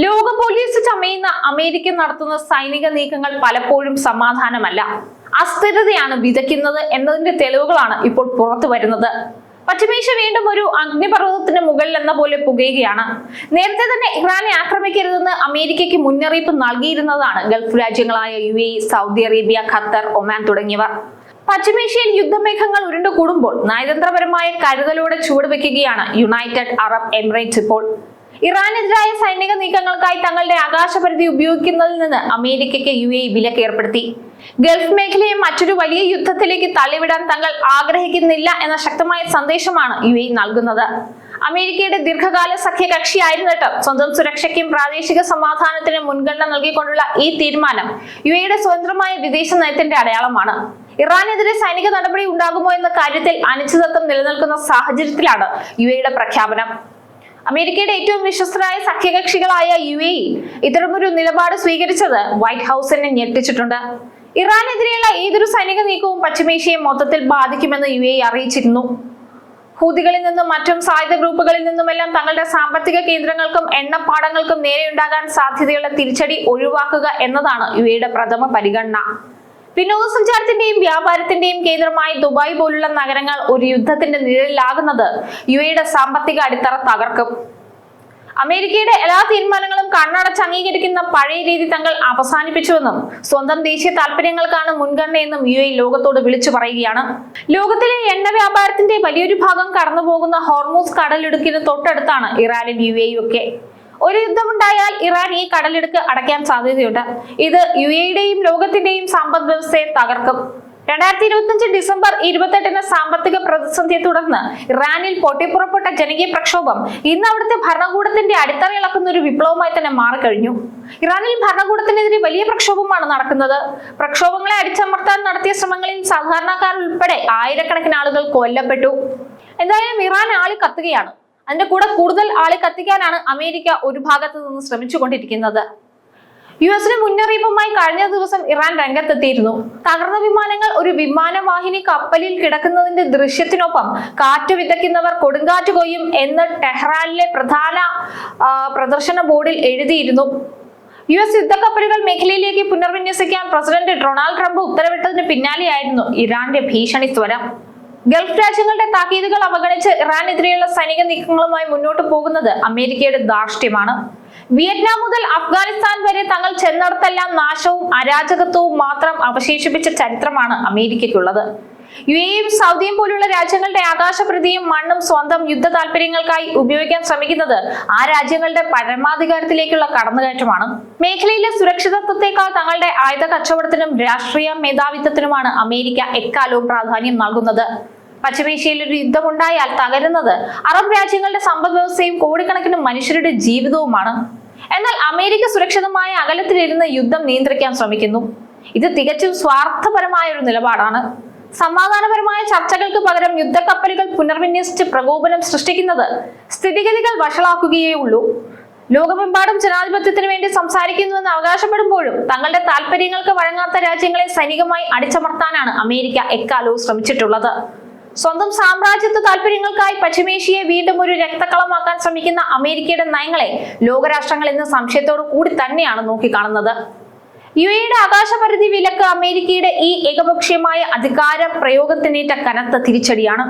ലോക police ചമയുന്ന America നടത്തുന്ന സൈനിക നീക്കങ്ങൾ പലപ്പോഴും സമാധാനമല്ല, അസ്ഥിരതയാണ് വിതയ്ക്കുന്നത് എന്നതിന്റെ തെളിവുകളാണ് ഇപ്പോൾ പുറത്തു വരുന്നത്. പശ്ചിമേഷ്യ വീണ്ടും ഒരു അഗ്നിപർവ്വതത്തിന് മുകളിൽ എന്ന പോലെ പുകയുകയാണ്. നേരത്തെ തന്നെ ഇറാനെ ആക്രമിക്കരുതെന്ന് അമേരിക്കയ്ക്ക് മുന്നറിയിപ്പ് നൽകിയിരുന്നതാണ് ഗൾഫ് രാജ്യങ്ങളായ UAE, Saudi Arabia, Qatar, Oman തുടങ്ങിയവർ. പശ്ചിമേഷ്യയിൽ യുദ്ധമേഘങ്ങൾ ഉരുണ്ടുകൂടുമ്പോൾ നയതന്ത്രപരമായ കരുതലോടെ ചുവടുവെക്കുകയാണ് യുണൈറ്റഡ് അറബ് എമിറേറ്റ്സ്. ഇപ്പോൾ ഇറാനെതിരായ സൈനിക നീക്കങ്ങൾക്കായി തങ്ങളുടെ ആകാശപരിധി ഉപയോഗിക്കുന്നതിൽ നിന്ന് അമേരിക്കയ്ക്ക് UAE വിലക്ക് ഏർപ്പെടുത്തി. ഗൾഫ് മേഖലയെ മറ്റൊരു വലിയ യുദ്ധത്തിലേക്ക് തള്ളിവിടാൻ തങ്ങൾ ആഗ്രഹിക്കുന്നില്ല എന്ന ശക്തമായ സന്ദേശമാണ് UAE നൽകുന്നത്. അമേരിക്കയുടെ ദീർഘകാല സഖ്യകക്ഷിയായിരുന്നിട്ട് സ്വന്തം സുരക്ഷയ്ക്കും പ്രാദേശിക സമാധാനത്തിനും മുൻഗണന നൽകിക്കൊണ്ടുള്ള ഈ തീരുമാനം UAEയുടെ സ്വതന്ത്രമായ വിദേശ നയത്തിന്റെ അടയാളമാണ്. ഇറാനെതിരെ സൈനിക നടപടി ഉണ്ടാകുമോ എന്ന കാര്യത്തിൽ അനിശ്ചിതത്വം നിലനിൽക്കുന്ന സാഹചര്യത്തിലാണ് UAEയുടെ പ്രഖ്യാപനം. അമേരിക്കയുടെ ഏറ്റവും വിശ്വസ്തരായ സഖ്യകക്ഷികളായ UAE ഇത്തരമൊരു നിലപാട് സ്വീകരിച്ചത് വൈറ്റ് ഹൗസിനെ ഞെട്ടിച്ചിട്ടുണ്ട്. ഇറാനെതിരെയുള്ള ഏതൊരു സൈനിക നീക്കവും പശ്ചിമേഷ്യയെ മൊത്തത്തിൽ ബാധിക്കുമെന്ന് UAE അറിയിച്ചിരുന്നു. ഹൂതികളിൽ നിന്നും മറ്റും സായുധ ഗ്രൂപ്പുകളിൽ നിന്നുമെല്ലാം തങ്ങളുടെ സാമ്പത്തിക കേന്ദ്രങ്ങൾക്കും എണ്ണപ്പാടങ്ങൾക്കും നേരെയുണ്ടാകാൻ സാധ്യതയുള്ള തിരിച്ചടി ഒഴിവാക്കുക എന്നതാണ് UAEയുടെ പ്രഥമ പരിഗണന. വിനോദസഞ്ചാരത്തിന്റെയും വ്യാപാരത്തിന്റെയും കേന്ദ്രമായി ദുബായ് പോലുള്ള നഗരങ്ങൾ ഒരു യുദ്ധത്തിന്റെ നിഴലിലാകുന്നത് UAEയുടെ സാമ്പത്തിക അടിത്തറ തകർക്കും. അമേരിക്കയുടെ എല്ലാ തീരുമാനങ്ങളും കണ്ണടച്ച് അംഗീകരിക്കുന്ന പഴയ രീതി തങ്ങൾ അവസാനിപ്പിച്ചുവെന്നും സ്വന്തം ദേശീയ താല്പര്യങ്ങൾക്കാണ് മുൻഗണനയെന്നും UAE ലോകത്തോട് വിളിച്ചു പറയുകയാണ്. ലോകത്തിലെ എണ്ണ വ്യാപാരത്തിന്റെ വലിയൊരു ഭാഗം കടന്നുപോകുന്ന ഹോർമൂസ് കടലിടുക്കിന് തൊട്ടടുത്താണ് ഇറാനും UAE ഒക്കെ. ഒരു യുദ്ധമുണ്ടായാൽ ഇറാൻ ഈ കടലിടുക്ക് അടയ്ക്കാൻ സാധ്യതയുണ്ട്. ഇത് UAEയുടെയും ലോകത്തിന്റെയും സമ്പദ് വ്യവസ്ഥയെ തകർക്കും. 2025 ഡിസംബർ 28 സാമ്പത്തിക പ്രതിസന്ധിയെ തുടർന്ന് ഇറാനിൽ പൊട്ടിപ്പുറപ്പെട്ട ജനകീയ പ്രക്ഷോഭം ഇന്ന് അവിടുത്തെ ഭരണകൂടത്തിന്റെ അടിത്തറ ഇളക്കുന്ന ഒരു വിപ്ലവമായി തന്നെ മാറിക്കഴിഞ്ഞു. ഇറാനിൽ ഭരണകൂടത്തിനെതിരെ വലിയ പ്രക്ഷോഭമാണ് നടക്കുന്നത്. പ്രക്ഷോഭങ്ങളെ അടിച്ചമർത്താൻ നടത്തിയ ശ്രമങ്ങളിൽ സാധാരണക്കാർ ഉൾപ്പെടെ ആയിരക്കണക്കിന് ആളുകൾ കൊല്ലപ്പെട്ടു. എന്തായാലും ഇറാൻ ആളി കത്തുകയാണ്. അതിന്റെ കൂടെ കൂടുതൽ ആളി കത്തിക്കാനാണ് അമേരിക്ക ഒരു ഭാഗത്ത് നിന്ന് ശ്രമിച്ചുകൊണ്ടിരിക്കുന്നത്. US മുന്നറിയിപ്പുമായി കഴിഞ്ഞ ദിവസം ഇറാൻ രംഗത്തെത്തിയിരുന്നു. തകർന്ന വിമാനങ്ങൾ ഒരു വിമാനവാഹിനി കപ്പലിൽ കിടക്കുന്നതിന്റെ ദൃശ്യത്തിനൊപ്പം കാറ്റ് വിതയ്ക്കുന്നവർ കൊടുങ്കാറ്റ് കൊയ്യും എന്ന് ടെഹ്റാനിലെ പ്രധാന പ്രദർശന ബോർഡിൽ എഴുതിയിരുന്നു. US യുദ്ധക്കപ്പലുകൾ മേഖലയിലേക്ക് പുനർവിന്യസിക്കാൻ പ്രസിഡന്റ് ഡൊണാൾഡ് ട്രംപ് ഉത്തരവിട്ടതിന് പിന്നാലെയായിരുന്നു ഇറാന്റെ ഭീഷണി സ്വരം. ഗൾഫ് രാജ്യങ്ങളുടെ താക്കീതുകൾ അവഗണിച്ച് ഇറാനെതിരെയുള്ള സൈനിക നീക്കങ്ങളുമായി മുന്നോട്ട് പോകുന്നത് അമേരിക്കയുടെ ധാർഷ്ട്യമാണ്. വിയറ്റ്നാം മുതൽ അഫ്ഗാനിസ്ഥാൻ വരെ തങ്ങൾ ചെന്നിടത്തെല്ലാം നാശവും അരാജകത്വവും മാത്രം അവശേഷിപ്പിച്ച ചരിത്രമാണ് അമേരിക്കയ്ക്കുള്ളത്. UAEയും സൗദിയും പോലുള്ള രാജ്യങ്ങളുടെ ആകാശപരിധിയും മണ്ണും സ്വന്തം യുദ്ധ താല്പര്യങ്ങൾക്കായി ഉപയോഗിക്കാൻ ശ്രമിക്കുന്നത് ആ രാജ്യങ്ങളുടെ പരമാധികാരത്തിലേക്കുള്ള കടന്നുകയറ്റമാണ്. മേഖലയിലെ സുരക്ഷിതത്വത്തെക്കാൾ തങ്ങളുടെ ആയുധ കച്ചവടത്തിനും രാഷ്ട്രീയ മേധാവിത്വത്തിനുമാണ് അമേരിക്ക എക്കാലവും പ്രാധാന്യം നൽകുന്നത്. പശ്ചിമേഷ്യയിൽ ഒരു യുദ്ധമുണ്ടായാൽ തകരുന്നത് അറബ് രാജ്യങ്ങളുടെ സമ്പദ് വ്യവസ്ഥയും കോടിക്കണക്കിന് മനുഷ്യരുടെ ജീവിതവുമാണ്. എന്നാൽ അമേരിക്ക സുരക്ഷിതമായ അകലത്തിലിരുന്ന് യുദ്ധം നിയന്ത്രിക്കാൻ ശ്രമിക്കുന്നു. ഇത് തികച്ചും സ്വാർത്ഥപരമായ ഒരു നിലപാടാണ്. സമാധാനപരമായ ചർച്ചകൾക്ക് പകരം യുദ്ധക്കപ്പലുകൾ പുനർവിന്യസിച്ച് പ്രകോപനം സൃഷ്ടിക്കുന്നത് സ്ഥിതിഗതികൾ വഷളാക്കുകയേ ഉള്ളൂ. ലോകമെമ്പാടും ജനാധിപത്യത്തിന് വേണ്ടി സംസാരിക്കുന്നുവെന്ന് അവകാശപ്പെടുമ്പോഴും തങ്ങളുടെ താല്പര്യങ്ങൾക്ക് വഴങ്ങാത്ത രാജ്യങ്ങളെ സൈനികമായി അടിച്ചമർത്താനാണ് അമേരിക്ക എക്കാലവും ശ്രമിച്ചിട്ടുള്ളത്. സ്വന്തം സാമ്രാജ്യത്വ താല്പര്യങ്ങൾക്കായി പശ്ചിമേഷ്യയെ വീണ്ടും ഒരു രക്തക്കളമാക്കാൻ ശ്രമിക്കുന്ന അമേരിക്കയുടെ നയങ്ങളെ ലോകരാഷ്ട്രങ്ങൾ ഇന്ന് സംശയത്തോടു കൂടി തന്നെയാണ് നോക്കിക്കാണുന്നത്. UAEയുടെ ആകാശപരിധി വിലക്ക് അമേരിക്കയുടെ ഈ ഏകപക്ഷീയമായ അധികാര പ്രയോഗത്തിനേറ്റ കനത്ത തിരിച്ചടിയാണ്.